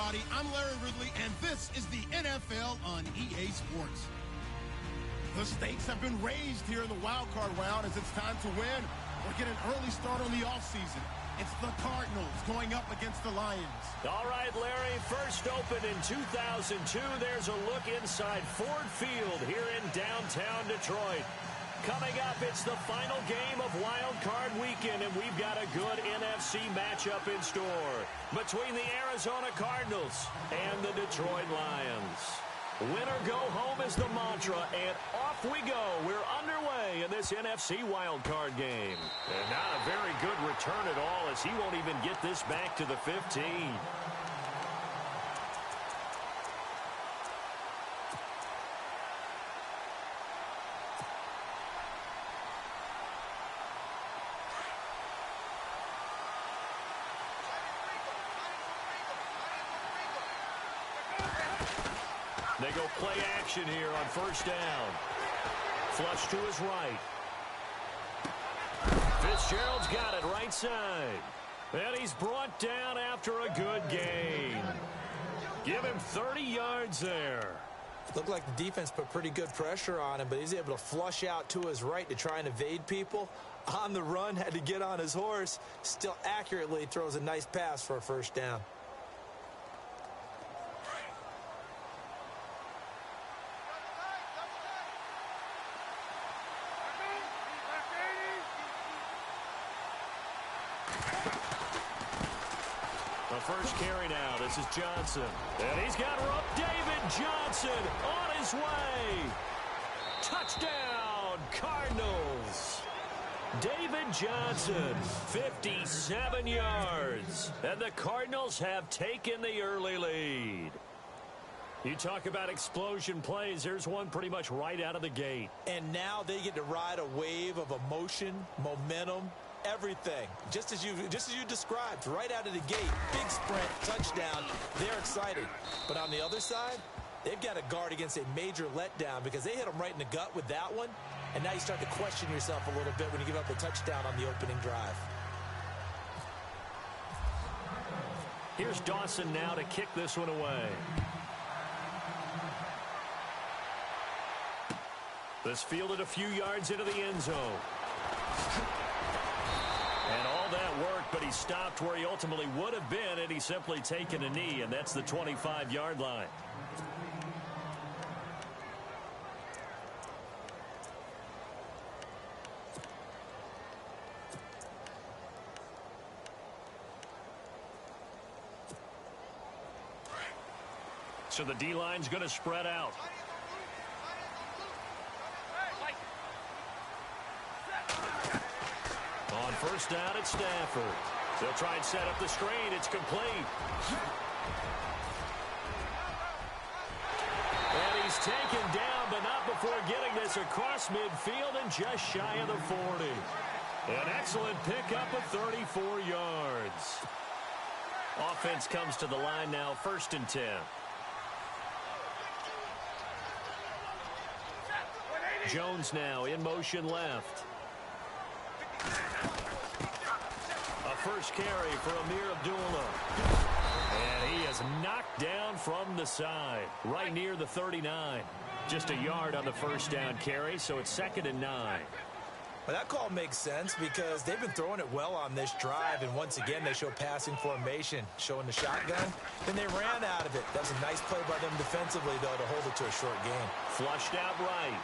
everybody. I'm Larry Ridley, and this is the NFL on EA Sports. The stakes have been raised here in the wild card round as it's time to win or get an early start on the offseason. It's the Cardinals going up against the Lions. All right, Larry, first opened in 2002. There's a look inside Ford Field here in downtown Detroit. Coming up, it's the final game of Wild Card Weekend, and we've got a good NFC matchup in store between the Arizona Cardinals and the Detroit Lions. Win or go home is the mantra, and off we go. We're underway in this NFC Wild Card game. And not a very good return at all, as he won't even get this back to the 15. They go play action here on first down. Flush to his right. Fitzgerald's got it right side. And he's brought down after a good gain. Give him 30 yards there. Looked like the defense put pretty good pressure on him, but he's able to flush out to his right to try and evade people. On the run, had to get on his horse. Still accurately throws a nice pass for a first down. First carry now. This is Johnson. And he's got her up. David Johnson on his way. Touchdown, Cardinals. David Johnson, 57 yards. And the Cardinals have taken the early lead. You talk about explosion plays. There's one pretty much right out of the gate. And now they get to ride a wave of emotion, momentum, everything, just as you described, right out of the gate. Big sprint, touchdown. They're excited. But on the other side, they've got to guard against a major letdown because they hit them right in the gut with that one. And now you start to question yourself a little bit when you give up a touchdown on the opening drive. Here's Dawson now to kick this one away. This fielded a few yards into the end zone. And all that worked, but he stopped where he ultimately would have been had he simply taken a knee, and that's the 25-yard line. So the D-line's going to spread out. On first down at Stafford. They'll try and set up the screen. It's complete. And he's taken down, but not before getting this across midfield and just shy of the 40. An excellent pickup of 34 yards. Offense comes to the line now, 1st and 10. Jones now in motion left. A first carry for Amir Abdullah. And he is knocked down from the side, right near the 39. Just a yard on the first down carry, so it's 2nd and 9. Well, that call makes sense because they've been throwing it well on this drive, and once again they show passing formation, showing the shotgun. Then they ran out of it. That was a nice play by them defensively, though, to hold it to a short game. Flushed out right.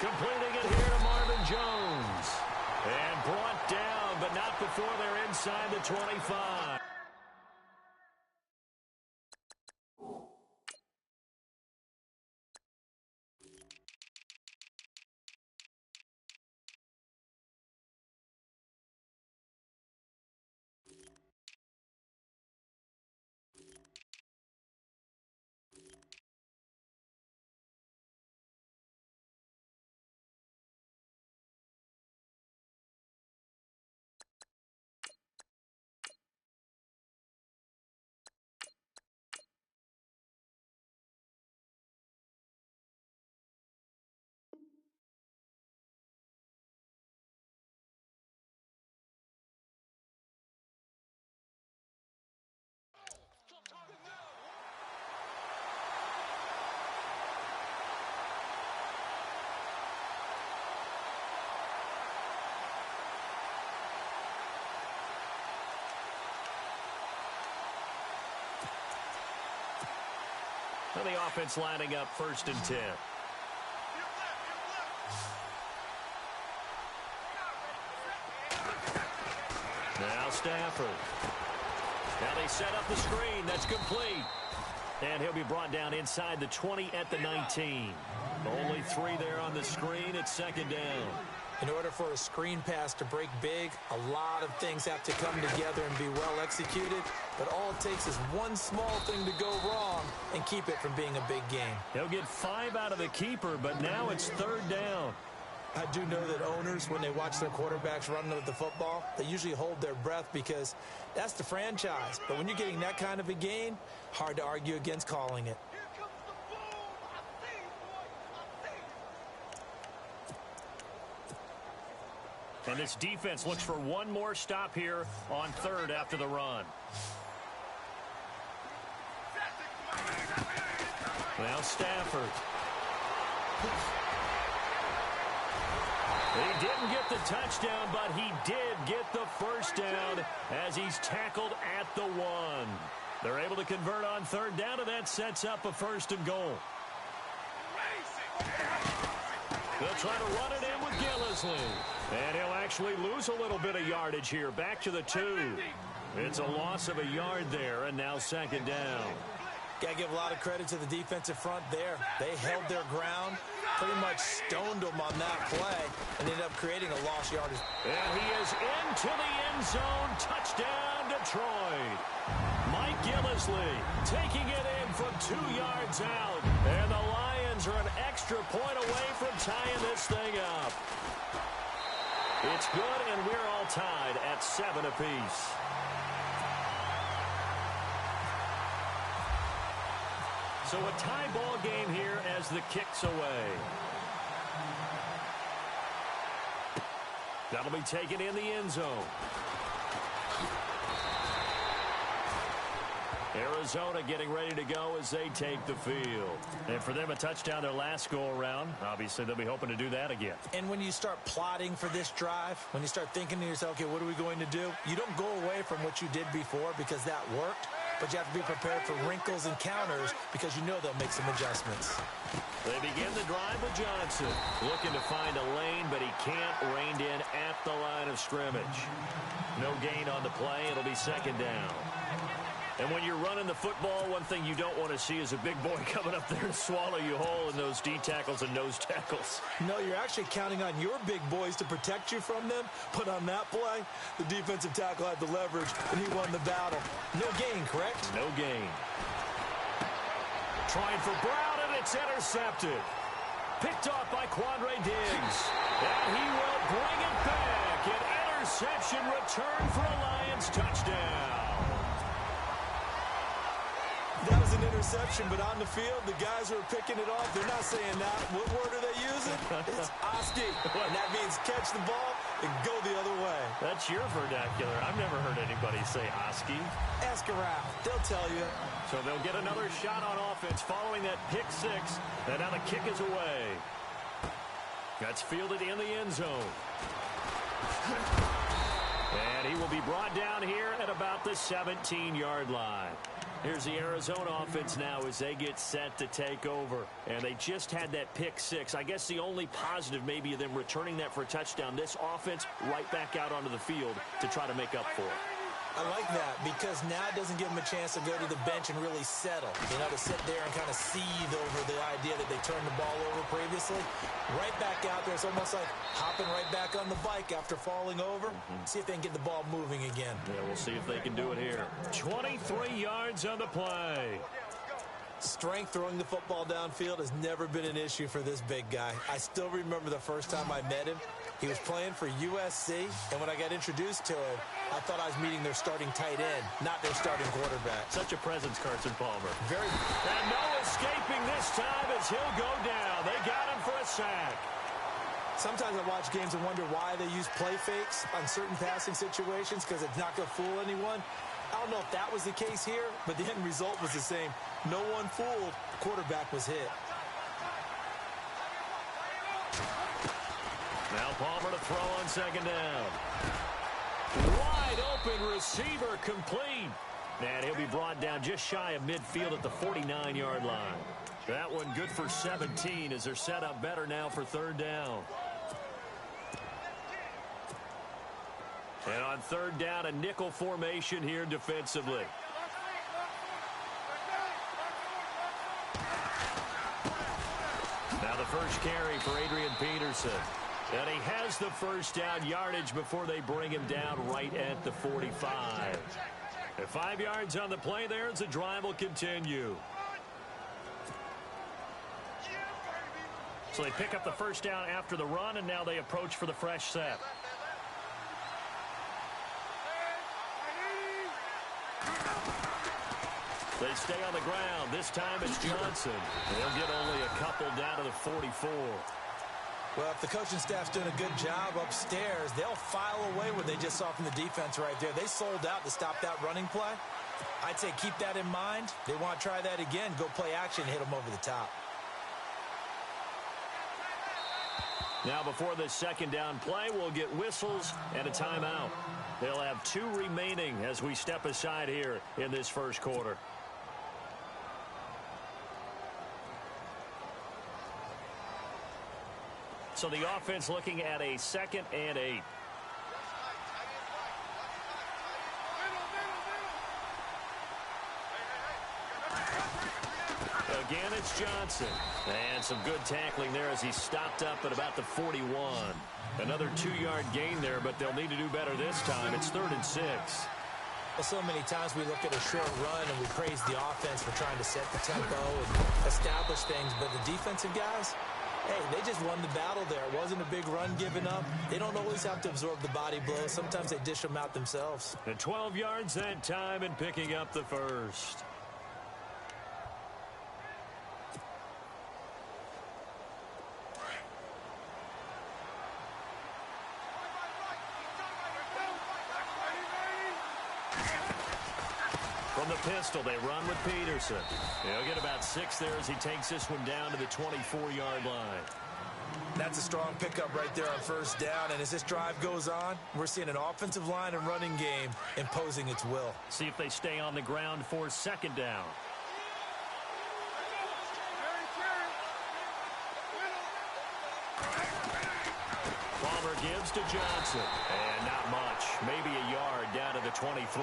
Completing it here to Marvin Jones. And brought down, but not before they're inside the 25. And the offense lining up 1st and 10. Now Stafford. Now they set up the screen. That's complete. And he'll be brought down inside the 20 at the 19. Only 3 there on the screen. It's 2nd down. In order for a screen pass to break big, a lot of things have to come together and be well executed. But all it takes is one small thing to go wrong and keep it from being a big game. He'll get 5 out of the keeper, but now it's 3rd down. I do know that owners, when they watch their quarterbacks run with the football, they usually hold their breath because that's the franchise. But when you're getting that kind of a gain, hard to argue against calling it. And this defense looks for one more stop here on 3rd after the run. Now Stafford. He didn't get the touchdown, but he did get the 1st down as he's tackled at the 1. They're able to convert on 3rd down, and that sets up a 1st and goal. They'll try to run it in with Gillisley. And he'll actually lose a little bit of yardage here. Back to the 2. It's a loss of a yard there, and now 2nd down. Got to give a lot of credit to the defensive front there. They held their ground, pretty much stoned them on that play, and ended up creating a lost yardage. And he is into the end zone. Touchdown, Detroit. Mike Gillisley taking it in from 2 yards out. And the Lions are an extra point away from tying this thing up. It's good, and we're all tied at 7 apiece. So a tie ball game here as the kick's away. That'll be taken in the end zone. Arizona getting ready to go as they take the field. And for them, a touchdown their last go-around. Obviously, they'll be hoping to do that again. And when you start plotting for this drive, when you start thinking to yourself, okay, what are we going to do? You don't go away from what you did before because that worked. But you have to be prepared for wrinkles and counters because you know they'll make some adjustments. They begin the drive with Johnson. Looking to find a lane, but he can't. Reined in at the line of scrimmage. No gain on the play. It'll be 2nd down. And when you're running the football, one thing you don't want to see is a big boy coming up there and swallow you whole in those D tackles and nose tackles. No, you're actually counting on your big boys to protect you from them. But on that play, the defensive tackle had the leverage, and he won the battle. No gain, correct? No gain. Trying for Brown, and it's intercepted. Picked off by Quandre Diggs. And he will bring it back. An interception return for a Lions touchdown. That was an interception, but on the field, the guys who are picking it off, they're not saying that. What word are they using? It's Oski, and that means catch the ball and go the other way. That's your vernacular. I've never heard anybody say Oski. Ask around. They'll tell you. So they'll get another shot on offense following that pick 6, and now the kick is away. That's fielded in the end zone. And he will be brought down here at about the 17-yard line. Here's the Arizona offense now as they get set to take over. And they just had that pick 6. I guess the only positive maybe of them returning that for a touchdown. This offense right back out onto the field to try to make up for it. I like that because now it doesn't give them a chance to go to the bench and really settle. You know, to sit there and kind of seethe over the idea that they turned the ball over previously. Right back out there. It's almost like hopping right back on the bike after falling over. See if they can get the ball moving again. Yeah, we'll see if they can do it here. 23 yards on the play. Strength throwing the football downfield has never been an issue for this big guy. I still remember the first time I met him. He was playing for USC, and when I got introduced to him, I thought I was meeting their starting tight end, not their starting quarterback. Such a presence, Carson Palmer. Very. And no escaping this time as he'll go down. They got him for a sack. Sometimes I watch games and wonder why they use play fakes on certain passing situations because it's not going to fool anyone. I don't know if that was the case here, but the end result was the same. No one fooled. Quarterback was hit. Now Palmer to throw on 2nd down. Wide open receiver complete. And he'll be brought down just shy of midfield at the 49-yard line. That one good for 17 as they're set up better now for third down. And on third down, a nickel formation here defensively. Now the first carry for Adrian Peterson. And he has the first down yardage before they bring him down right at the 45. And 5 yards on the play there as the drive will continue. So they pick up the first down after the run, and now they approach for the fresh set. They stay on the ground. This time it's Johnson. They'll get only a couple down to the 44. Well, if the coaching staff's doing a good job upstairs, they'll file away what they just saw from the defense right there. They sold out to stop that running play. I'd say keep that in mind. They want to try that again. Go play action, hit them over the top. Now before this second down play, we'll get whistles and a timeout. They'll have 2 remaining as we step aside here in this first quarter. So the offense looking at a 2nd and 8. Again, it's Johnson. And some good tackling there as he stopped up at about the 41. Another 2-yard gain there, but they'll need to do better this time. It's 3rd and 6. Well, so many times we look at a short run and we praise the offense for trying to set the tempo and establish things. But the defensive guys, hey, they just won the battle there. It wasn't a big run given up. They don't always have to absorb the body blows. Sometimes they dish them out themselves. And 12 yards that time and picking up the first. From the pistol, they run with Peterson. He'll get about 6 there as he takes this one down to the 24-yard line. That's a strong pickup right there on first down. And as this drive goes on, we're seeing an offensive line and running game imposing its will. See if they stay on the ground for second down. Palmer gives to Johnson. And not much. Maybe a yard down to the 23.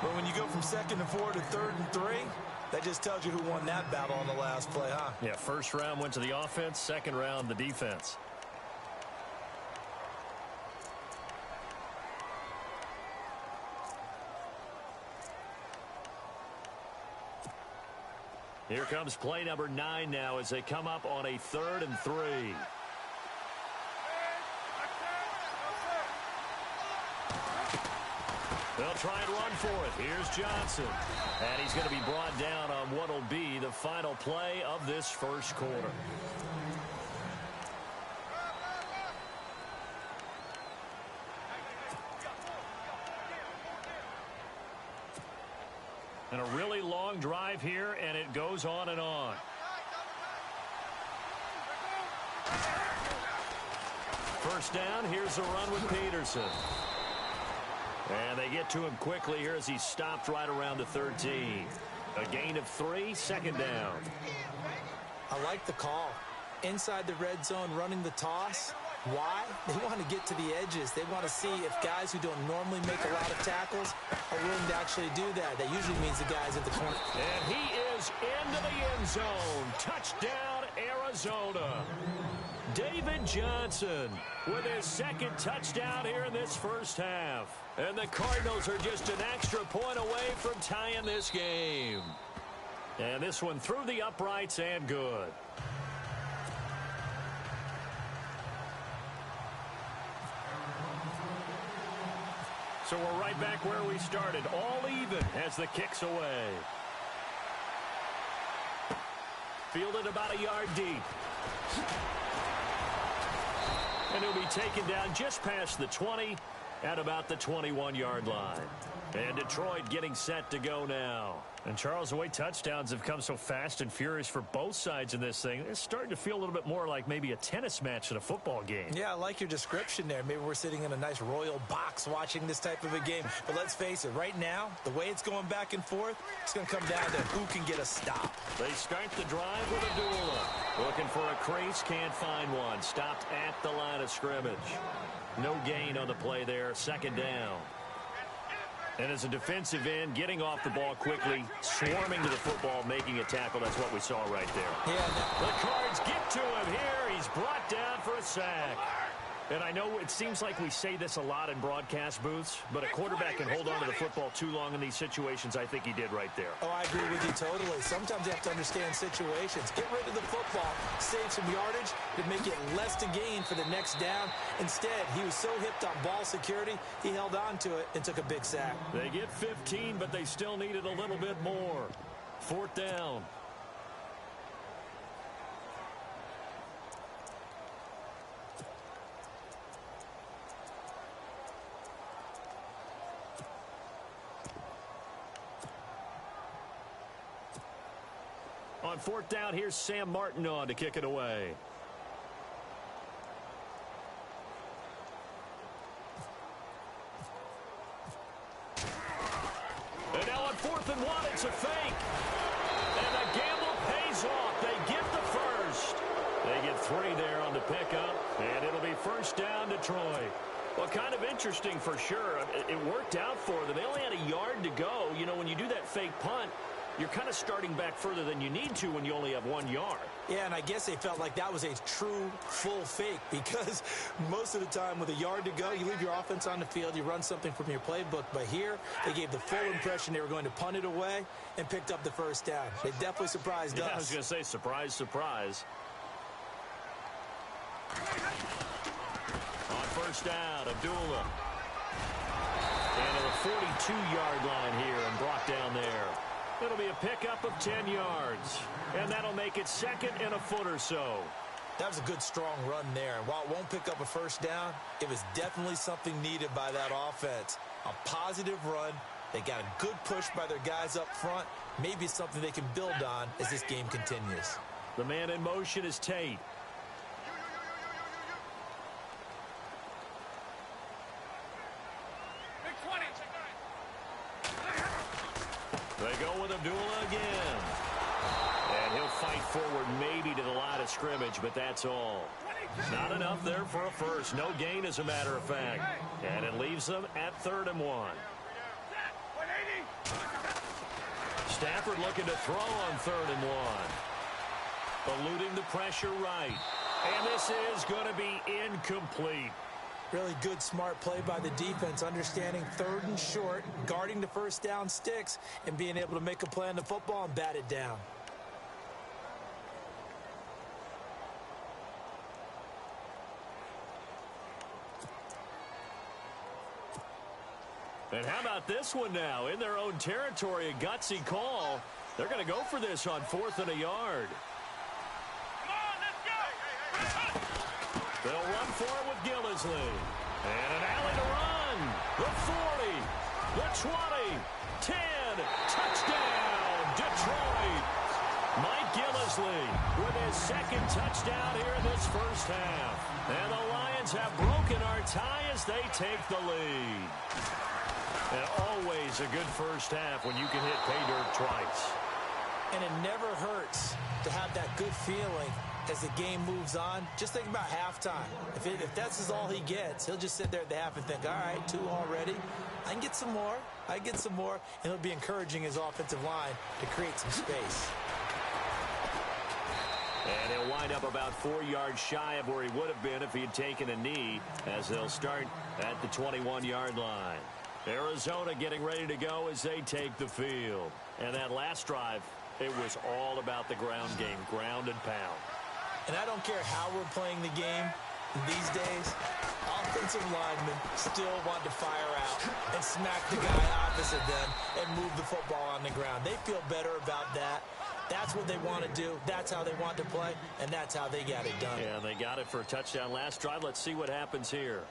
But when you go from 2nd and 4 to 3rd and 3, that just tells you who won that battle on the last play, huh? Yeah, first round went to the offense, second round the defense. Here comes play number 9 now as they come up on a 3rd and 3. They'll try and run for it. Here's Johnson. And he's going to be brought down on what will be the final play of this first quarter. And a really long drive here, and it goes on and on. First down, here's the run with Peterson. And they get to him quickly here as he stopped right around the 13. A gain of 3, second down. I like the call. Inside the red zone, running the toss. Why? They want to get to the edges. They want to see if guys who don't normally make a lot of tackles are willing to actually do that. That usually means the guys at the corner. And he is into the end zone. Touchdown, Arizona. David Johnson with his 2nd touchdown here in this first half. And the Cardinals are just an extra point away from tying this game. And this one through the uprights and good. So we're right back where we started, all even as the kick's away. Fielded about a yard deep. And he'll be taken down just past the 20 at about the 21-yard line. And Detroit getting set to go now. And Charles, the way touchdowns have come so fast and furious for both sides in this thing, it's starting to feel a little bit more like maybe a tennis match than a football game. Yeah, I like your description there. Maybe we're sitting in a nice royal box watching this type of a game. But let's face it, right now, the way it's going back and forth, it's going to come down to who can get a stop. They start the drive with a duel. Looking for a crease, can't find one. Stopped at the line of scrimmage. No gain on the play there, second down. And as a defensive end, getting off the ball quickly, swarming to the football, making a tackle. That's what we saw right there. Yeah, the Cards get to him here. He's brought down for a sack. And I know it seems like we say this a lot in broadcast booths, but a quarterback can hold on to the football too long in these situations. I think he did right there. Oh, I agree with you totally. Sometimes you have to understand situations. Get rid of the football, save some yardage to make it less to gain for the next down. Instead, he was so hipped on ball security, he held on to it and took a big sack. They get 15, but they still needed a little bit more. Fourth down. On fourth down, here's Sam Martin on to kick it away. And now on 4th and 1, it's a fake. And the gamble pays off. They get the first. They get 3 there on the pickup, and it'll be first down Detroit. Well, kind of interesting for sure. It worked out for them. They only had a yard to go. You know, when you do that fake punt, you're kind of starting back further than you need to when you only have 1 yard. Yeah, and I guess they felt like that was a true full fake because most of the time with a yard to go, you leave your offense on the field, you run something from your playbook. But here, they gave the full impression they were going to punt it away and picked up the first down. They definitely surprised us. I was going to say, surprise, surprise. On first down, Abdullah. And at the 42-yard line here and brought down there. It'll be a pickup of 10 yards. And that'll make it second and a foot or so. That was a good, strong run there. And while it won't pick up a first down, it was definitely something needed by that offense. A positive run. They got a good push by their guys up front. Maybe something they can build on as this game continues. The man in motion is Tate. They go with Abdullah again. And he'll fight forward maybe to the line of scrimmage, but that's all. Not enough there for a first. No gain, as a matter of fact. And it leaves them at 3rd and 1. Stafford looking to throw on 3rd and 1. Eluding the pressure right. And this is going to be incomplete. Really good, smart play by the defense, understanding 3rd and short, guarding the first down sticks, and being able to make a play on the football and bat it down. And how about this one now? In their own territory, a gutsy call. They're going to go for this on 4th and a yard. They'll run for it with Gillisley. And an alley to run. The 40, the 20, 10. Touchdown, Detroit. Mike Gillisley with his 2nd touchdown here in this first half. And the Lions have broken our tie as they take the lead. And always a good first half when you can hit pay dirt twice. And it never hurts to have that good feeling as the game moves on. Just think about halftime. If that's all he gets, he'll just sit there at the half and think, all right, 2 already. I can get some more. I get some more. And he'll be encouraging his offensive line to create some space. And he'll wind up about 4 yards shy of where he would have been if he had taken a knee, as they'll start at the 21-yard line. Arizona getting ready to go as they take the field. And that last drive, it was all about the ground game, ground and pound. And I don't care how we're playing the game these days, offensive linemen still want to fire out and smack the guy opposite them and move the football on the ground. They feel better about that. That's what they want to do. That's how they want to play, and that's how they got it done. Yeah, they got it for a touchdown last drive. Let's see what happens here.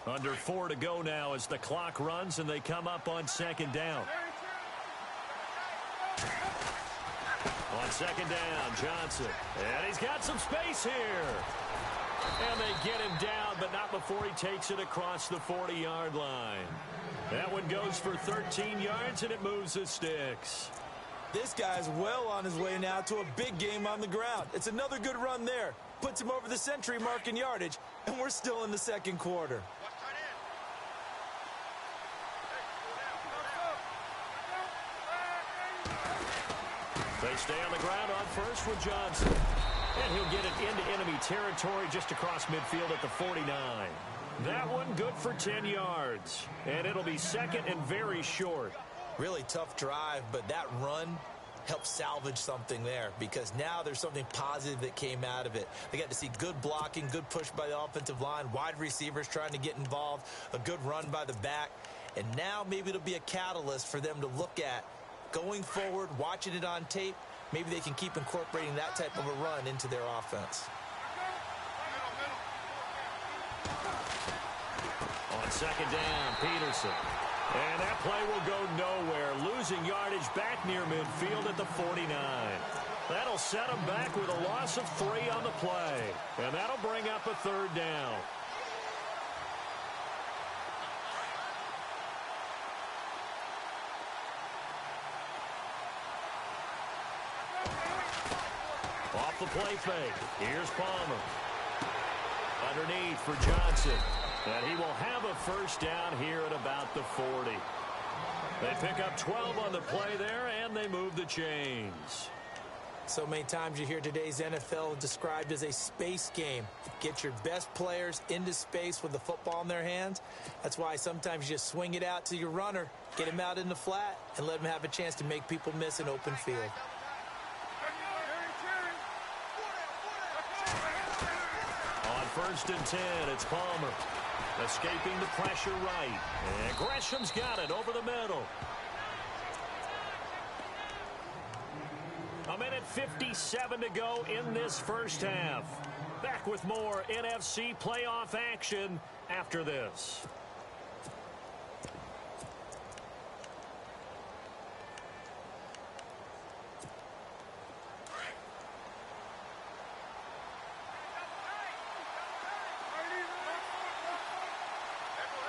Under 4 to go now as the clock runs and they come up on second down. On second down, Johnson. And he's got some space here. And they get him down, but not before he takes it across the 40-yard line. That one goes for 13 yards, and it moves the sticks. This guy's well on his way now to a big game on the ground. It's another good run there. Puts him over the century mark in yardage, and we're still in the second quarter. They stay on the ground on first with Johnson. And he'll get it into enemy territory just across midfield at the 49. That one good for 10 yards. And it'll be second and very short. Really tough drive, but that run helped salvage something there because now there's something positive that came out of it. They got to see good blocking, good push by the offensive line, wide receivers trying to get involved, a good run by the back. And now maybe it'll be a catalyst for them to look at going forward, watching it on tape. Maybe they can keep incorporating that type of a run into their offense. On second down, Peterson. And that play will go nowhere, losing yardage back near midfield at the 49. That'll set them back with a loss of 3 on the play. And that'll bring up a third down. Off the play fake. Here's Palmer. Underneath for Johnson. And he will have a first down here at about the 40. They pick up 12 on the play there, and they move the chains. So many times you hear today's NFL described as a space game. Get your best players into space with the football in their hands. That's why sometimes you just swing it out to your runner, get him out in the flat, and let him have a chance to make people miss an open field. On first and 10, it's Palmer. Escaping the pressure right. And Gresham's got it over the middle. A minute 57 to go in this first half. Back with more NFC playoff action after this.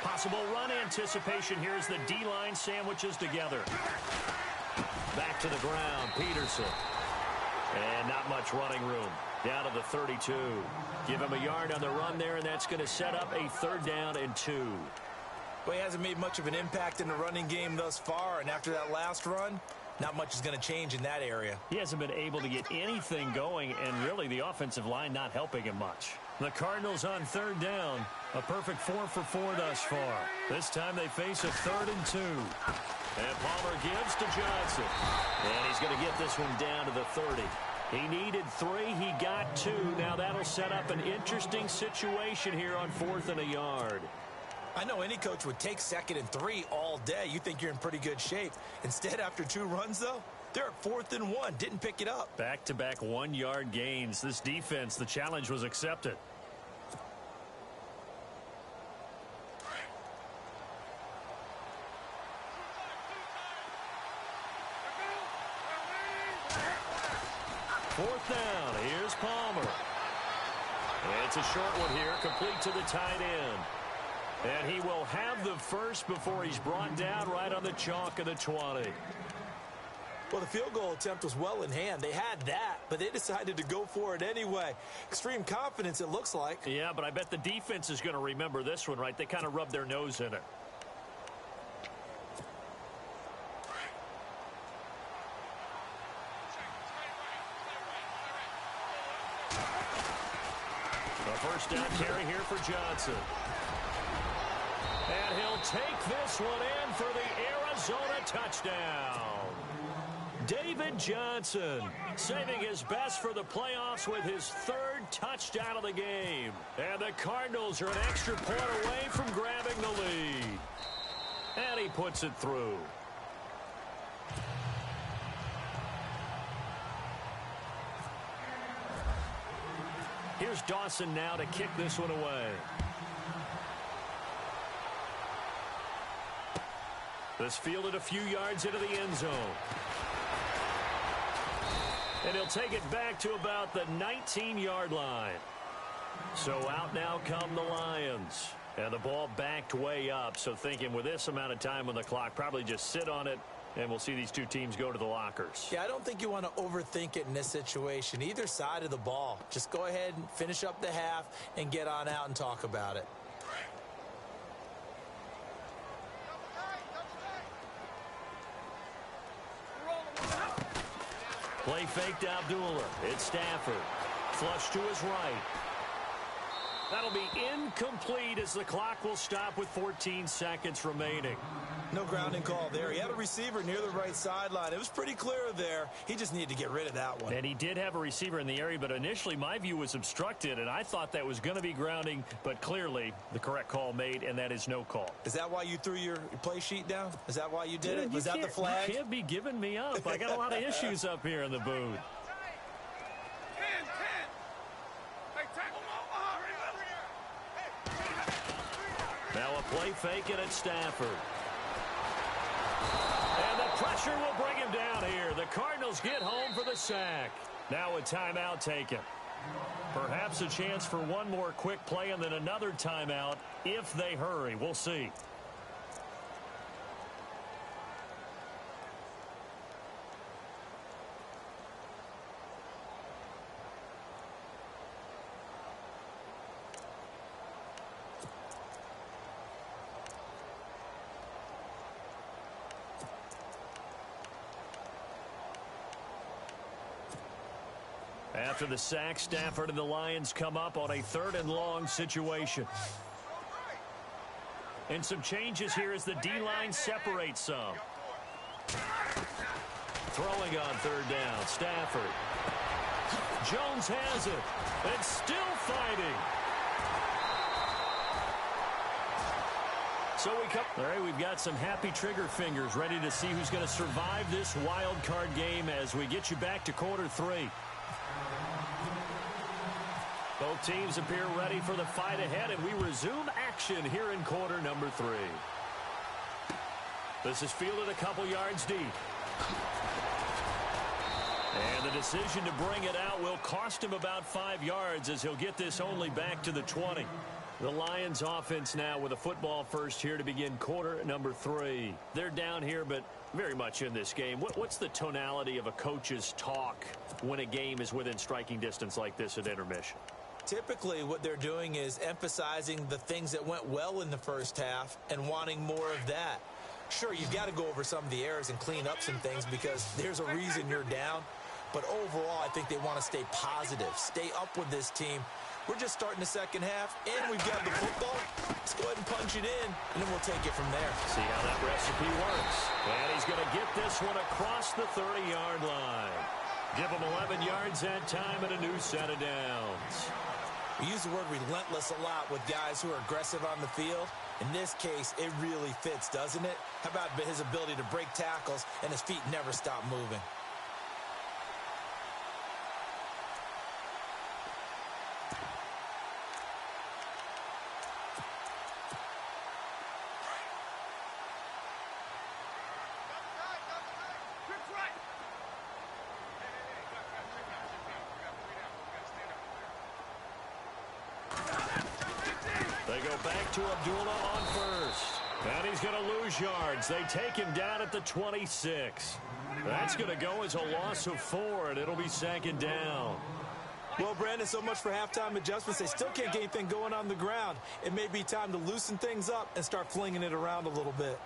Possible run anticipation here as the D-line sandwiches together. Back to the ground, Peterson. And not much running room. Down to the 32. Give him a yard on the run there, and that's going to set up a third down and 2. Well, he hasn't made much of an impact in the running game thus far, and after that last run, not much is going to change in that area. He hasn't been able to get anything going, and really the offensive line not helping him much. The Cardinals on third down. A perfect 4 for 4 thus far. This time they face a 3rd and 2. And Palmer gives to Johnson. And he's going to get this one down to the 30. He needed 3. He got 2. Now that'll set up an interesting situation here on 4th and a yard. I know any coach would take 2nd and 3 all day. You think you're in pretty good shape. Instead, after 2 runs, though, they're at 4th and 1. Didn't pick it up. Back-to-back 1-yard gains. This defense, the challenge was accepted. Fourth down. Here's Palmer. It's a short one here, complete to the tight end. And he will have the first before he's brought down right on the chalk of the 20. Well, the field goal attempt was well in hand. They had that, but they decided to go for it anyway. Extreme confidence, it looks like. Yeah, but I bet the defense is going to remember this one, right? They kind of rubbed their nose in it. A first down carry here for Johnson. And he'll take this one in for the Arizona touchdown. David Johnson saving his best for the playoffs with his 3rd touchdown of the game. And the Cardinals are an extra point away from grabbing the lead. And he puts it through. Here's Dawson now to kick this one away. This fielded a few yards into the end zone. And he'll take it back to about the 19-yard line. So out now come the Lions. And the ball backed way up. So thinking with this amount of time on the clock, probably just sit on it, and we'll see these two teams go to the lockers. Yeah, I don't think you want to overthink it in this situation. Either side of the ball. Just go ahead and finish up the half and get on out and talk about it. Play fake to Abdullah. It's Stafford. Flush to his right. That'll be incomplete as the clock will stop with 14 seconds remaining. No grounding call there. He had a receiver near the right sideline. It was pretty clear there. He just needed to get rid of that one. And he did have a receiver in the area, but initially my view was obstructed, and I thought that was going to be grounding, but clearly the correct call made, and that is no call. Is that why you threw your play sheet down? Is that why you did it? Was that the flag? You can't be giving me up. I got a lot of issues up here in the booth. Now a play fake, and it's Stafford. And the pressure will bring him down here. The Cardinals get home for the sack. Now a timeout taken. Perhaps a chance for one more quick play and then another timeout if they hurry. We'll see. After the sack, Stafford and the Lions come up on a 3rd and long situation. And some changes here as the D-line separates some. Throwing on 3rd down, Stafford. Jones has it, and still fighting. So we come. All right, we've got some happy trigger fingers ready to see who's going to survive this wild card game as we get you back to quarter 3. Both teams appear ready for the fight ahead, and we resume action here in quarter number 3. This is fielded a couple yards deep. And the decision to bring it out will cost him about 5 yards as he'll get this only back to the 20. The Lions offense now with a football first here to begin quarter number 3. They're down here, but very much in this game. What's the tonality of a coach's talk when a game is within striking distance like this at intermission? Typically, what they're doing is emphasizing the things that went well in the first half and wanting more of that. Sure, you've got to go over some of the errors and clean up some things because there's a reason you're down. But overall, I think they want to stay positive, stay up with this team. We're just starting the second half, and we've got the football. Let's go ahead and punch it in, and then we'll take it from there. See how that recipe works. And he's going to get this one across the 30-yard line. Give him 11 yards that time and a new set of downs. We use the word relentless a lot with guys who are aggressive on the field. In this case, it really fits, doesn't it? How about his ability to break tackles and his feet never stop moving? Back to Abdullah on first. And he's going to lose yards. They take him down at the 26. That's going to go as a loss of 4, and it'll be 2nd down. Well, Brandon, so much for halftime adjustments. They still can't get anything going on the ground. It may be time to loosen things up and start flinging it around a little bit.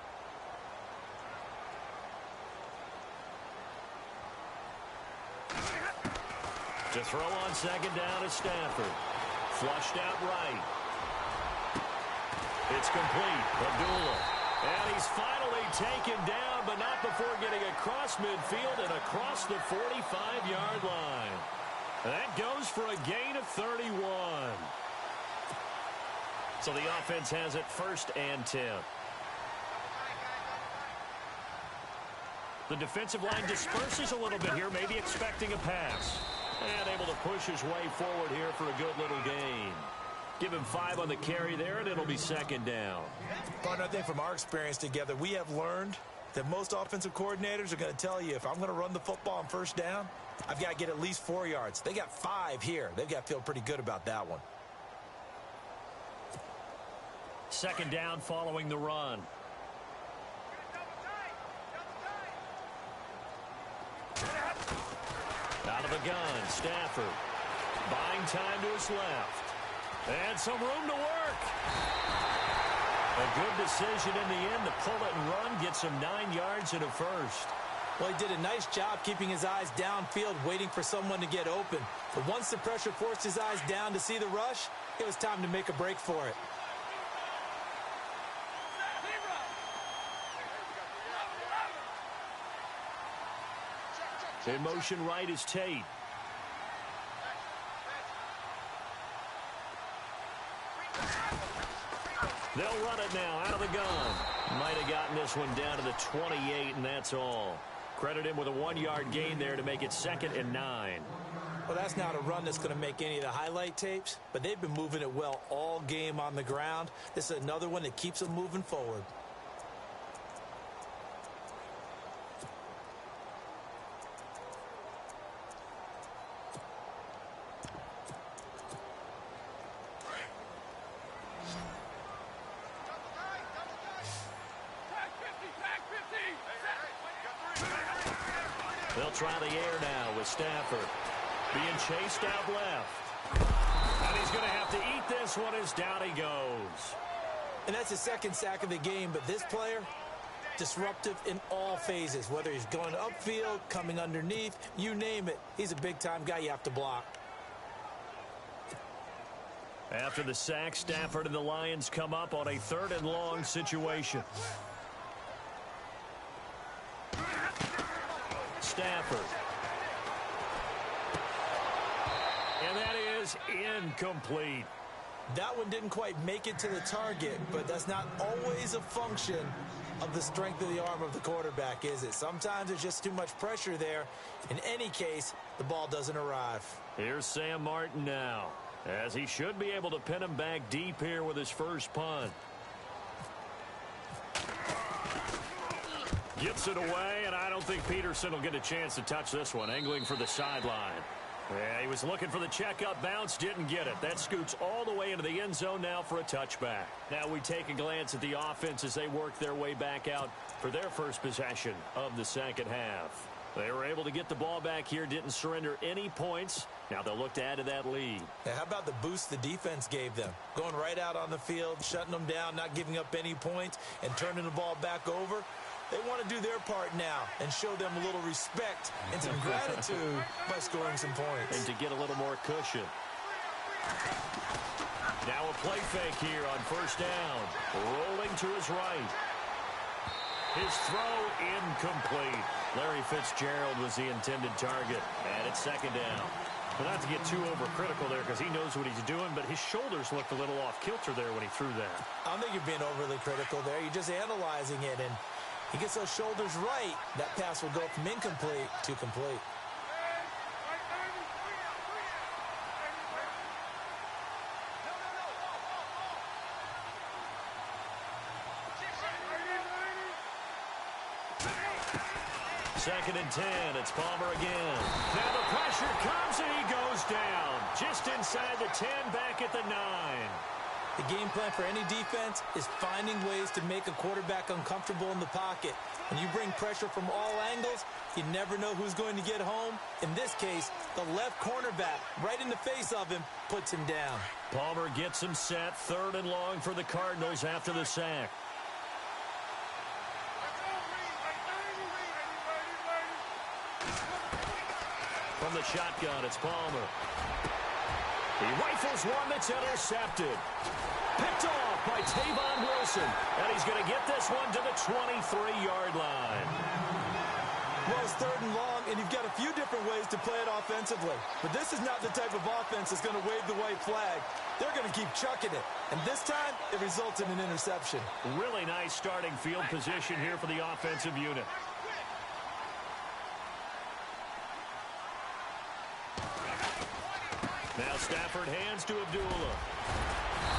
To throw on 2nd down is Stafford. Flushed out right. It's complete. Abdullah. And he's finally taken down, but not before getting across midfield and across the 45-yard line. That goes for a gain of 31. So the offense has it 1st and 10. The defensive line disperses a little bit here, maybe expecting a pass. And able to push his way forward here for a good little gain. Give him 5 on the carry there, and it'll be 2nd down. Partner, I think from our experience together, we have learned that most offensive coordinators are going to tell you, if I'm going to run the football on first down, I've got to get at least 4 yards. They got 5 here. They've got to feel pretty good about that one. Second down following the run. Out of the gun, Stafford. Buying time to his left. And some room to work. A good decision in the end to pull it and run, get some 9 yards and a first. Well, he did a nice job keeping his eyes downfield, waiting for someone to get open. But once the pressure forced his eyes down to see the rush, it was time to make a break for it. In motion right is Tate. They'll run it now out of the gun. Might have gotten this one down to the 28, and that's all. Credit him with a 1-yard gain there to make it 2nd and 9. Well, that's not a run that's going to make any of the highlight tapes, but they've been moving it well all game on the ground. This is another one that keeps them moving forward. They'll try the air now with Stafford. Being chased out left. And he's going to have to eat this one as down he goes. And that's his 2nd sack of the game, but this player, disruptive in all phases. Whether he's going upfield, coming underneath, you name it. He's a big-time guy you have to block. After the sack, Stafford and the Lions come up on a 3rd and long situation. Stafford. And that is incomplete. That one didn't quite make it to the target, but that's not always a function of the strength of the arm of the quarterback, is it? Sometimes there's just too much pressure there. In any case, the ball doesn't arrive. Here's Sam Martin now, as he should be able to pin him back deep here with his first punt. Gets it away, and I don't think Peterson will get a chance to touch this one. Angling for the sideline. Yeah, he was looking for the checkup bounce, didn't get it. That scoots all the way into the end zone now for a touchback. Now we take a glance at the offense as they work their way back out for their first possession of the second half. They were able to get the ball back here, didn't surrender any points. Now they'll look to add to that lead. Yeah, how about the boost the defense gave them? Going right out on the field, shutting them down, not giving up any points, and turning the ball back over. They want to do their part now and show them a little respect and some gratitude by scoring some points. And to get a little more cushion. Now a play fake here on first down. Rolling to his right. His throw incomplete. Larry Fitzgerald was the intended target. And it's 2nd down. But not to get too overcritical there because he knows what he's doing, but his shoulders looked a little off kilter there when he threw that. I don't think you're being overly critical there. You're just analyzing it, and he gets those shoulders right. That pass will go from incomplete to complete. Second and 10. It's Palmer again. Now the pressure comes and he goes down. Just inside the 10, back at the 9. The game plan for any defense is finding ways to make a quarterback uncomfortable in the pocket. When you bring pressure from all angles, you never know who's going to get home. In this case, the left cornerback, right in the face of him, puts him down. Palmer gets him set. 3rd and long for the Cardinals after the sack. From the shotgun, it's Palmer. He rifles one that's intercepted. Picked off by Tavon Wilson. And he's going to get this one to the 23-yard line. Well, it's 3rd and long, and you've got a few different ways to play it offensively. But this is not the type of offense that's going to wave the white flag. They're going to keep chucking it. And this time, it results in an interception. Really nice starting field position here for the offensive unit. Now Stafford hands to Abdullah.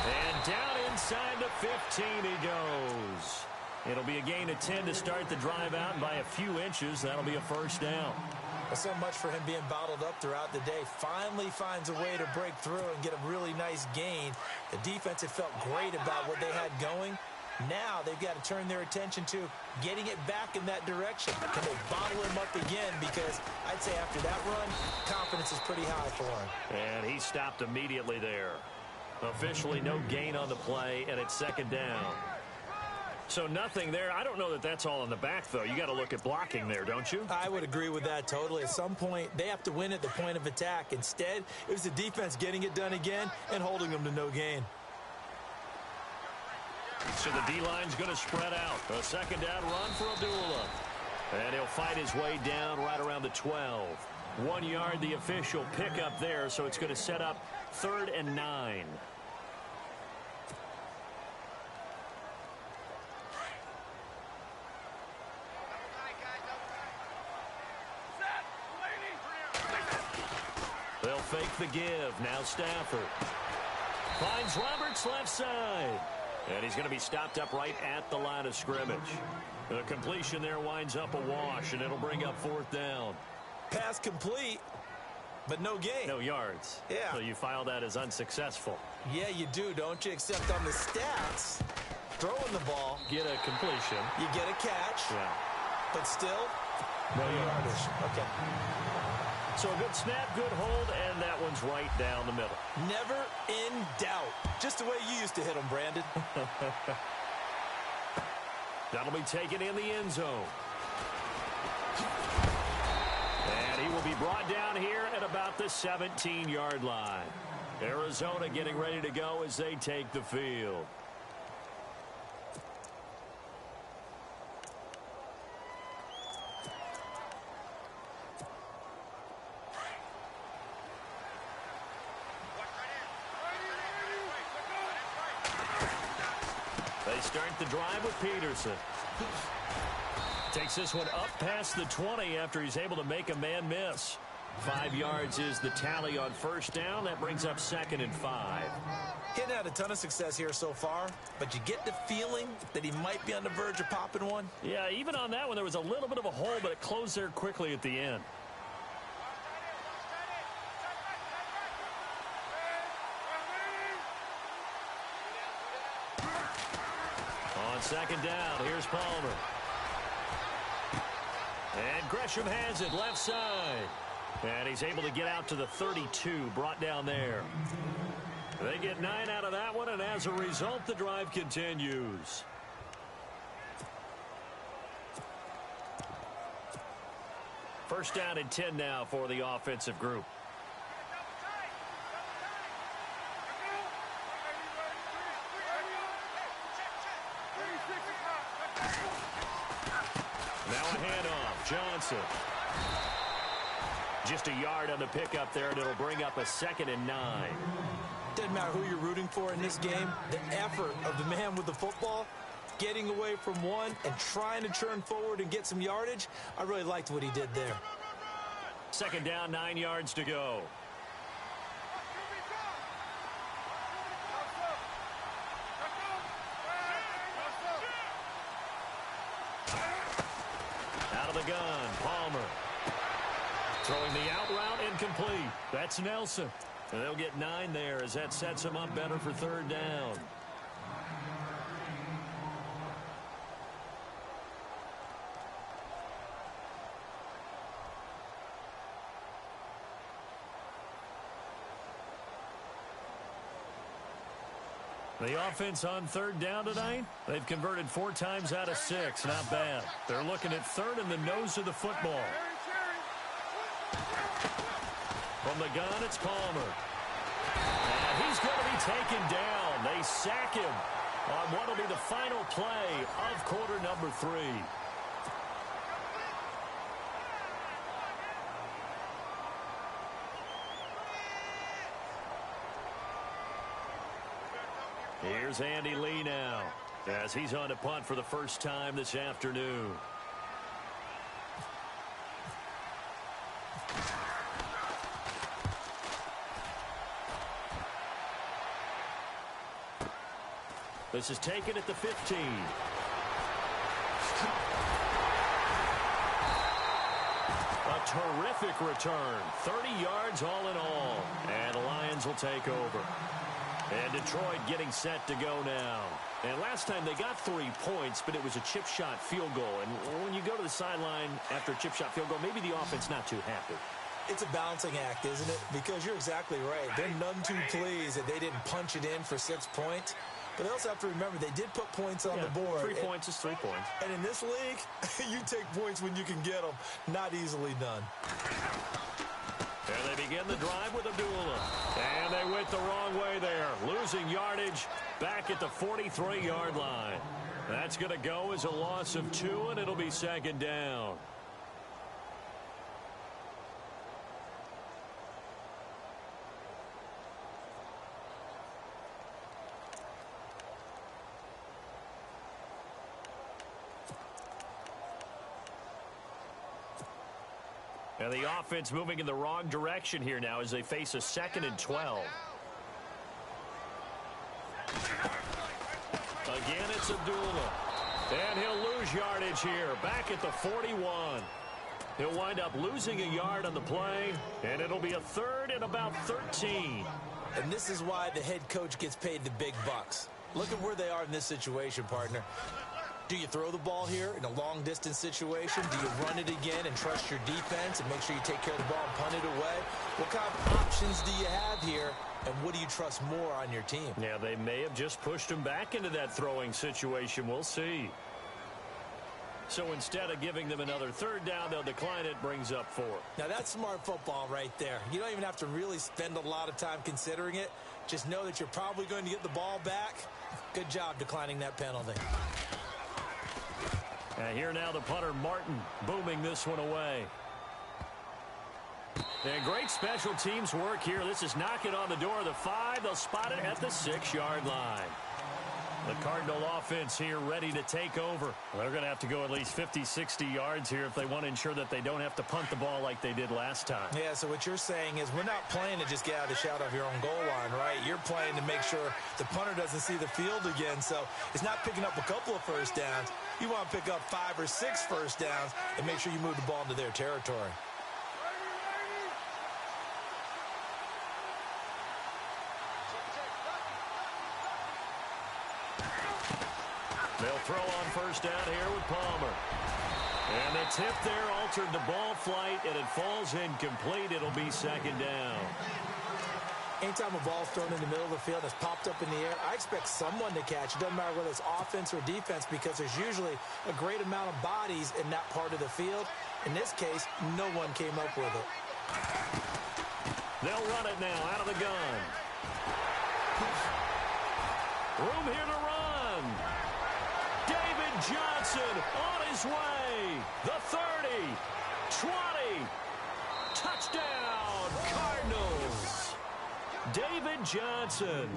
And down inside the 15 he goes. It'll be a gain of 10 to start the drive out, and by a few inches, that'll be a first down. Well, so much for him being bottled up throughout the day. Finally finds a way to break through and get a really nice gain. The defense had felt great about what they had going. Now they've got to turn their attention to getting it back in that direction. Can they bottle him up again? Because I'd say after that run, confidence is pretty high for him. And he stopped immediately there. Officially no gain on the play, and it's second down. So nothing there. I don't know that that's all in the back, though. You got to look at blocking there, don't you? I would agree with that totally. At some point, they have to win at the point of attack. Instead, it was the defense getting it done again and holding them to no gain. So the D-line's going to spread out. A second down run for Abdullah. And he'll fight his way down right around the 12. 1 yard, the official pickup there, so it's going to set up 3rd and 9. They'll fake the give. Now Stafford finds Roberts left side. And he's going to be stopped up right at the line of scrimmage. The completion there winds up a wash, and it'll bring up 4th down. Pass complete, but no gain. No yards. Yeah. So you file that as unsuccessful. Yeah, you do, don't you? Except on the stats, throwing the ball. Get a completion. You get a catch. Yeah. But still, no yardage. Okay. So a good snap, good hold, and that one's right down the middle. Never in doubt. Just the way you used to hit them, Brandon. That'll be taken in the end zone. And he will be brought down here at about the 17-yard line. Arizona getting ready to go as they take the field. They start the drive with Peterson. Takes this one up past the 20 after he's able to make a man miss. 5 yards is the tally on first down. That brings up 2nd and 5. He hadn't had a ton of success here so far, but you get the feeling that he might be on the verge of popping one. Yeah, even on that one, there was a little bit of a hole, but it closed there quickly at the end. On second down, here's Palmer. And Gresham has it left side. And he's able to get out to the 32, brought down there. They get 9 out of that one, and as a result, the drive continues. First down and 10 now for the offensive group. Now a handoff. Johnson. Just a yard on the pickup there, and it'll bring up a 2nd and 9. Doesn't matter who you're rooting for in this game. The effort of the man with the football, getting away from one and trying to turn forward and get some yardage, I really liked what he did there. Second down, 9 yards to go. Out of the gun, Palmer. Throwing the out route incomplete. That's Nelson. And they'll get 9 there as that sets them up better for 3rd down. The offense on 3rd down tonight, they've converted 4 times out of 6. Not bad. They're looking at 3rd in the nose of the football. From the gun, it's Palmer. And he's going to be taken down. They sack him on what will be the final play of quarter number 3. Here's Andy Lee now as he's on to punt for the first time this afternoon. This is taken at the 15. A terrific return. 30 yards all in all. And the Lions will take over. And Detroit getting set to go now. And last time they got 3 points, but it was a chip shot field goal. And when you go to the sideline after a chip shot field goal, maybe the offense not too happy. It's a balancing act, isn't it? Because you're exactly right. They're none too pleased that they didn't punch it in for 6 points. But they also have to remember they did put points on the board. 3 points is 3 points. And in this league, you take points when you can get them. Not easily done. And they begin the drive with Abdullah. And they went the wrong way there. Losing yardage back at the 43-yard line. That's going to go as a loss of 2, and it'll be second down. And the offense moving in the wrong direction here now as they face a 2nd and 12. Again, it's Abdullah. And he'll lose yardage here, back at the 41. He'll wind up losing a yard on the play, and it'll be a 3rd and about 13. And this is why the head coach gets paid the big bucks. Look at where they are in this situation, partner. Do you throw the ball here in a long-distance situation? Do you run it again and trust your defense and make sure you take care of the ball and punt it away? What kind of options do you have here, and what do you trust more on your team? Yeah, they may have just pushed him back into that throwing situation. We'll see. So instead of giving them another 3rd down, they'll decline it, brings up 4. Now, that's smart football right there. You don't even have to really spend a lot of time considering it. Just know that you're probably going to get the ball back. Good job declining that penalty. Here now the punter, Martin, booming this one away. And great special teams work here. This is knocking on the door of the 5. They'll spot it at the 6-yard line. The Cardinal offense here ready to take over. They're going to have to go at least 50, 60 yards here if they want to ensure that they don't have to punt the ball like they did last time. Yeah, so what you're saying is we're not playing to just get out of the shadow of your own goal line, right? You're playing to make sure the punter doesn't see the field again. So it's not picking up a couple of first downs. You want to pick up 5 or 6 first downs and make sure you move the ball into their territory. They'll throw on first down here with Palmer. And the tip there altered the ball flight, and it falls incomplete. It'll be second down. Anytime a ball's thrown in the middle of the field and it's popped up in the air, I expect someone to catch. It doesn't matter whether it's offense or defense because there's usually a great amount of bodies in that part of the field. In this case, no one came up with it. They'll run it now out of the gun. Room here to run. David Johnson on his way. The 30, 20, touchdown, Cardinals. David Johnson,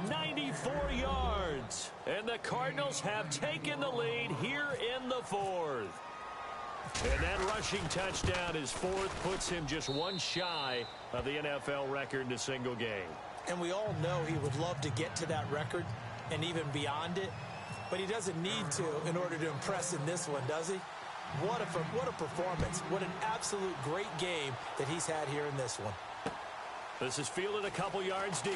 94 yards. And the Cardinals have taken the lead here in the 4th. And that rushing touchdown, his 4th, puts him just one shy of the NFL record in a single game. And we all know he would love to get to that record and even beyond it. But he doesn't need to in order to impress in this one, does he? What a performance. What an absolute great game that he's had here in this one. This is fielded a couple yards deep.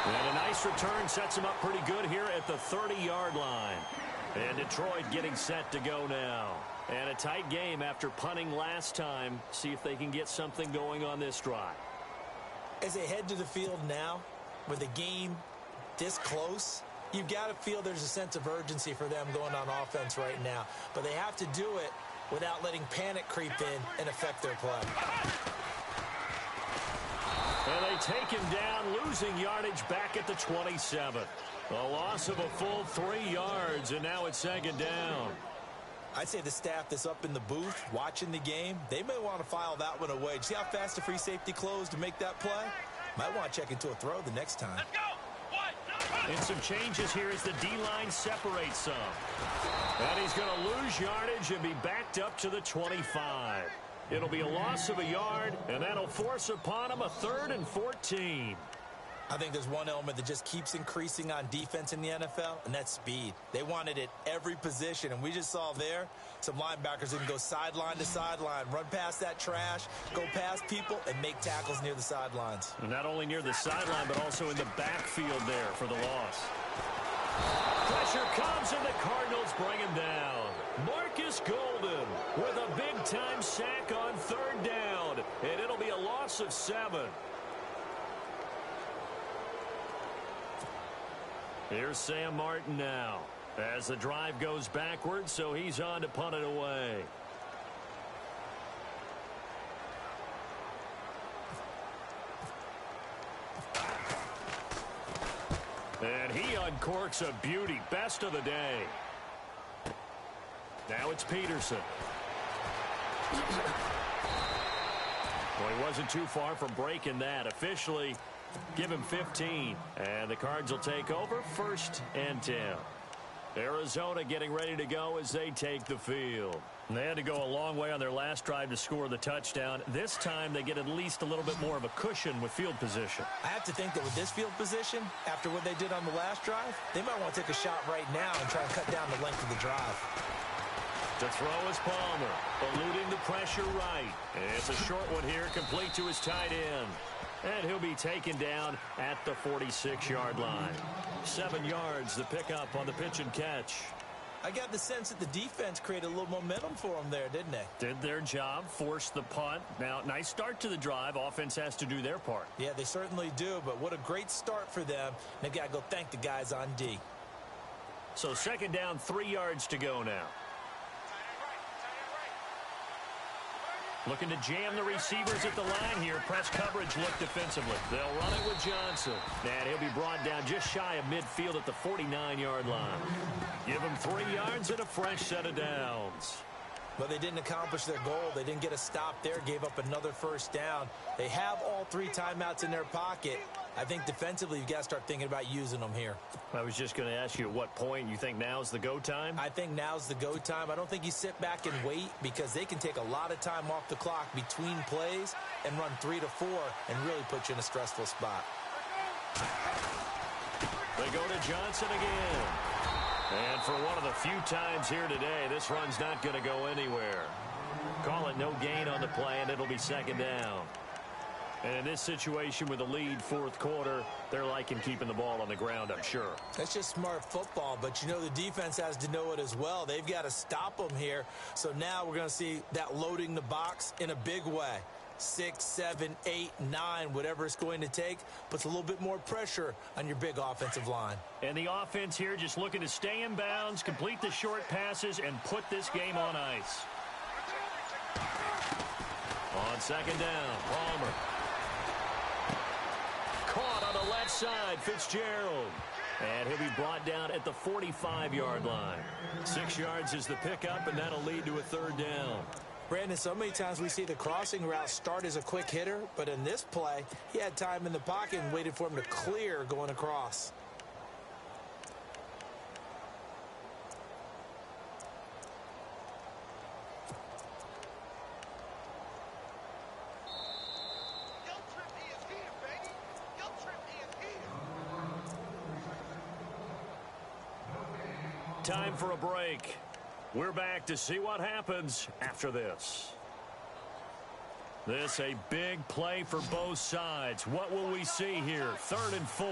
And a nice return sets him up pretty good here at the 30-yard line. And Detroit getting set to go now. And a tight game after punting last time. See if they can get something going on this drive. As they head to the field now, with the game this close, you've got to feel there's a sense of urgency for them going on offense right now. But they have to do it without letting panic creep in and affect their play. And they take him down, losing yardage back at the 27. A loss of a full 3 yards, and now it's second down. I'd say the staff that's up in the booth watching the game, they may want to file that one away. See how fast the free safety closed to make that play? Might want to check into a throw the next time. Let's go. And some changes here as the D-line separates some. And he's going to lose yardage and be backed up to the 25. It'll be a loss of a yard, and that'll force upon him a 3rd and 14. I think there's one element that just keeps increasing on defense in the NFL, and that's speed. They want it at every position, and we just saw there some linebackers who can go sideline to sideline, run past that trash, go past people, and make tackles near the sidelines. Not only near the sideline, but also in the backfield there for the loss. Pressure comes, and the Cardinals bring him down. Marcus Golden with a big-time sack on third down, and it'll be a loss of 7. Here's Sam Martin now as the drive goes backwards, so he's on to punt it away. And he uncorks a beauty. Best of the day. Now it's Peterson. Well, he wasn't too far from breaking that. Officially, give him 15. And the Cards will take over 1st and 10. Arizona getting ready to go as they take the field. And they had to go a long way on their last drive to score the touchdown. This time they get at least a little bit more of a cushion with field position. I have to think that with this field position, after what they did on the last drive, they might want to take a shot right now and try and cut down the length of the drive. To throw is Palmer, eluding the pressure right. And it's a short one here, complete to his tight end. And he'll be taken down at the 46-yard line. 7 yards, the pickup on the pitch and catch. I got the sense that the defense created a little momentum for them there, didn't they? Did their job, forced the punt. Now, nice start to the drive. Offense has to do their part. Yeah, they certainly do, but what a great start for them. They've got to go thank the guys on D. So 2nd down, 3 yards to go now. Looking to jam the receivers at the line here. Press coverage look defensively. They'll run it with Johnson. And he'll be brought down just shy of midfield at the 49-yard line. Give him 3 yards and a fresh set of downs. But they didn't accomplish their goal. They didn't get a stop there. Gave up another 1st down. They have all 3 timeouts in their pocket. I think defensively you've got to start thinking about using them here. I was just going to ask you at what point you think now's the go time? I think now's the go time. I don't think you sit back and wait because they can take a lot of time off the clock between plays and run 3 to 4 and really put you in a stressful spot. They go to Johnson again. And for one of the few times here today, this run's not going to go anywhere. Call it no gain on the play, and it'll be 2nd down. And in this situation with a lead 4th quarter, they're liking keeping the ball on the ground, I'm sure. That's just smart football, but you know the defense has to know it as well. They've got to stop them here. So now we're going to see that loading the box in a big way. 6, 7, 8, 9, whatever it's going to take, puts a little bit more pressure on your big offensive line. And the offense here just looking to stay in bounds, complete the short passes, and put this game on ice. On 2nd down, Palmer. Caught on the left side, Fitzgerald. And he'll be brought down at the 45-yard line. 6 yards is the pickup, and that'll lead to a 3rd down. Brandon, so many times we see the crossing route start as a quick hitter, but in this play, he had time in the pocket and waited for him to clear going across. Time for a break. We're back to see what happens after this. This a big play for both sides. What will we see here? 3rd and 4.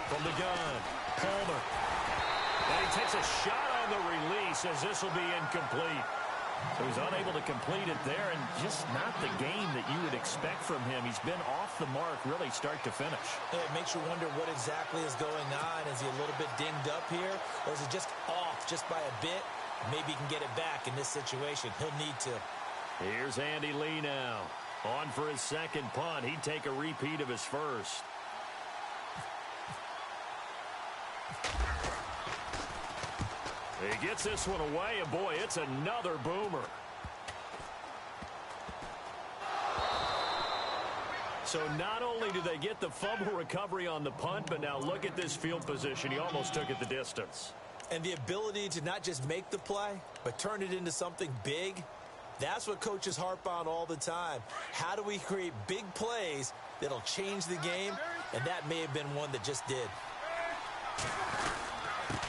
From the gun, Palmer. And he takes a shot on the release as this will be incomplete. So he's unable to complete it there, and just not the game that you would expect from him. He's been off the mark really start to finish. Yeah, it makes you wonder what exactly is going on. Is he a little bit dinged up here, or is it just off just by a bit? Maybe he can get it back in this situation. He'll need to. Here's Andy Lee now. On for his 2nd punt. He'd take a repeat of his 1st. He gets this one away, and boy, it's another boomer. So not only do they get the fumble recovery on the punt, but now look at this field position. He almost took it the distance. And the ability to not just make the play, but turn it into something big, That's what coaches harp on all the time. How do we create big plays that'll change the game? And that may have been one that just did.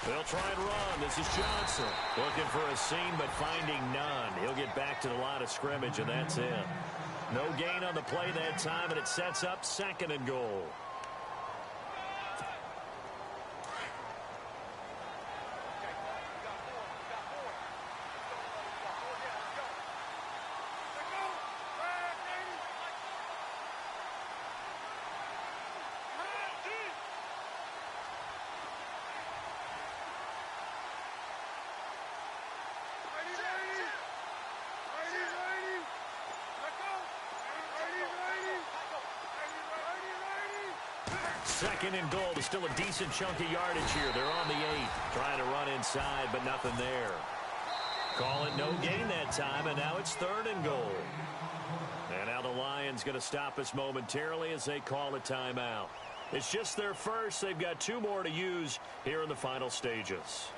They'll try and run. This is Johnson. Looking for a seam, but finding none. He'll get back to the line of scrimmage, and that's it. No gain on the play that time, and it sets up 2nd and goal. Second and goal. There's still a decent chunk of yardage here. They're on the 8. Trying to run inside, but nothing there. Call it no gain that time, and now it's 3rd and goal. And now the Lions going to stop us momentarily as they call a timeout. It's just their first. They've got 2 more to use here in the final stages.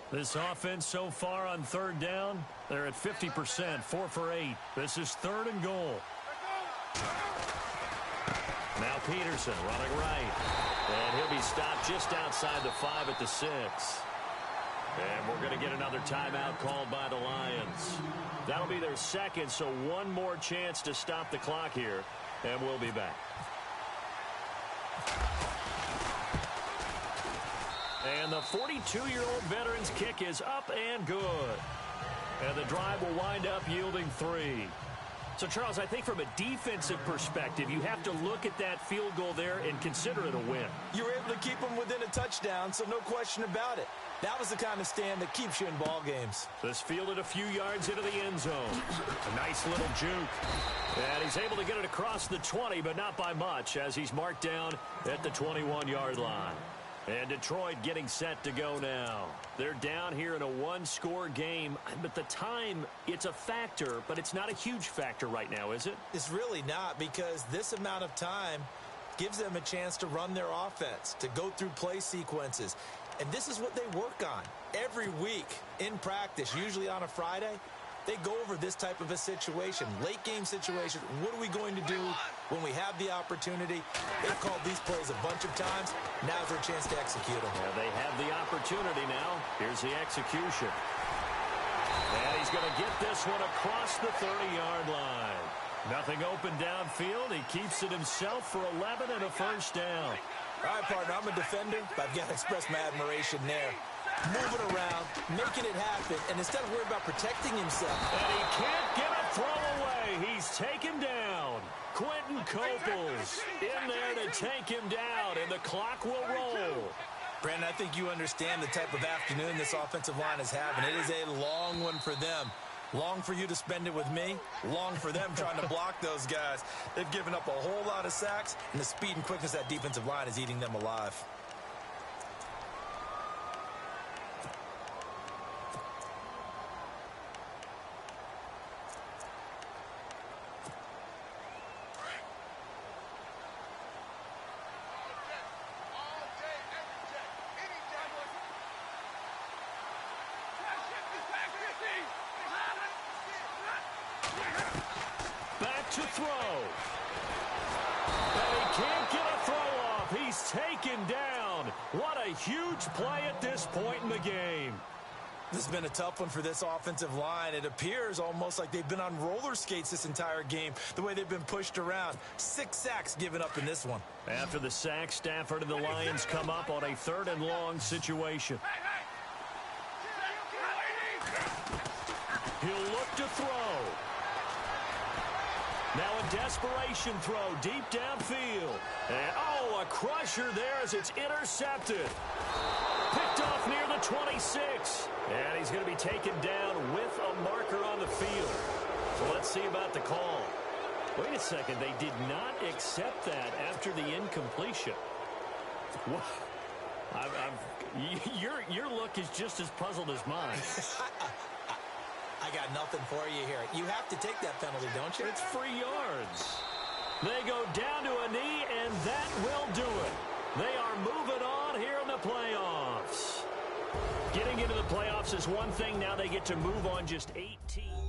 This offense so far on 3rd down, they're at 50%, 4 for 8. This is 3rd and goal. Now Peterson running right. And he'll be stopped just outside the 5 at the 6. And we're going to get another timeout called by the Lions. That'll be their 2nd, so 1 more chance to stop the clock here. And we'll be back. And the 42-year-old veteran's kick is up and good. And the drive will wind up yielding 3. So, Charles, I think from a defensive perspective, you have to look at that field goal there and consider it a win. You were able to keep them within a touchdown, so no question about it. That was the kind of stand that keeps you in ball games. This fielded a few yards into the end zone. A nice little juke. And he's able to get it across the 20, but not by much, as he's marked down at the 21-yard line. And Detroit getting set to go now. They're down here in a 1-score game, but the time, it's a factor, but it's not a huge factor right now, is it? It's really not, because this amount of time gives them a chance to run their offense, to go through play sequences. And this is what they work on every week in practice, usually on a Friday. They go over this type of a situation, late game situation. What are we going to do when we have the opportunity? They've called these plays a bunch of times. Now's their chance to execute them. Yeah, they have the opportunity now. Here's the execution. And he's going to get this one across the 30-yard line. Nothing open downfield. He keeps it himself for 11 and a 1st down. All right, partner, I'm a defender, but I've got to express my admiration there. Moving around, making it happen, and instead of worrying about protecting himself. And he can't get a throw away. He's taken down. Quentin Coples in there to take him down, and the clock will roll. Brandon, I think you understand the type of afternoon this offensive line is having. It is a long one for them. Long for you to spend it with me. Long for them trying to block those guys. They've given up a whole lot of sacks, and the speed and quickness of that defensive line is eating them alive. To throw. And he can't get a throw off. He's taken down. What a huge play at this point in the game. This has been a tough one for this offensive line. It appears almost like they've been on roller skates this entire game, the way they've been pushed around. 6 sacks given up in this one. After the sack, Stafford and the Lions come up on a 3rd and long situation. He'll look to throw. Now a desperation throw deep downfield. And, a crusher there as it's intercepted. Picked off near the 26. And he's going to be taken down with a marker on the field. So let's see about the call. Wait a second. They did not accept that after the incompletion. Your look is just as puzzled as mine. I got nothing for you here. You have to take that penalty, don't you? It's free yards. They go down to a knee, and that will do it. They are moving on here in the playoffs. Getting into the playoffs is one thing. Now they get to move on just 8 teams.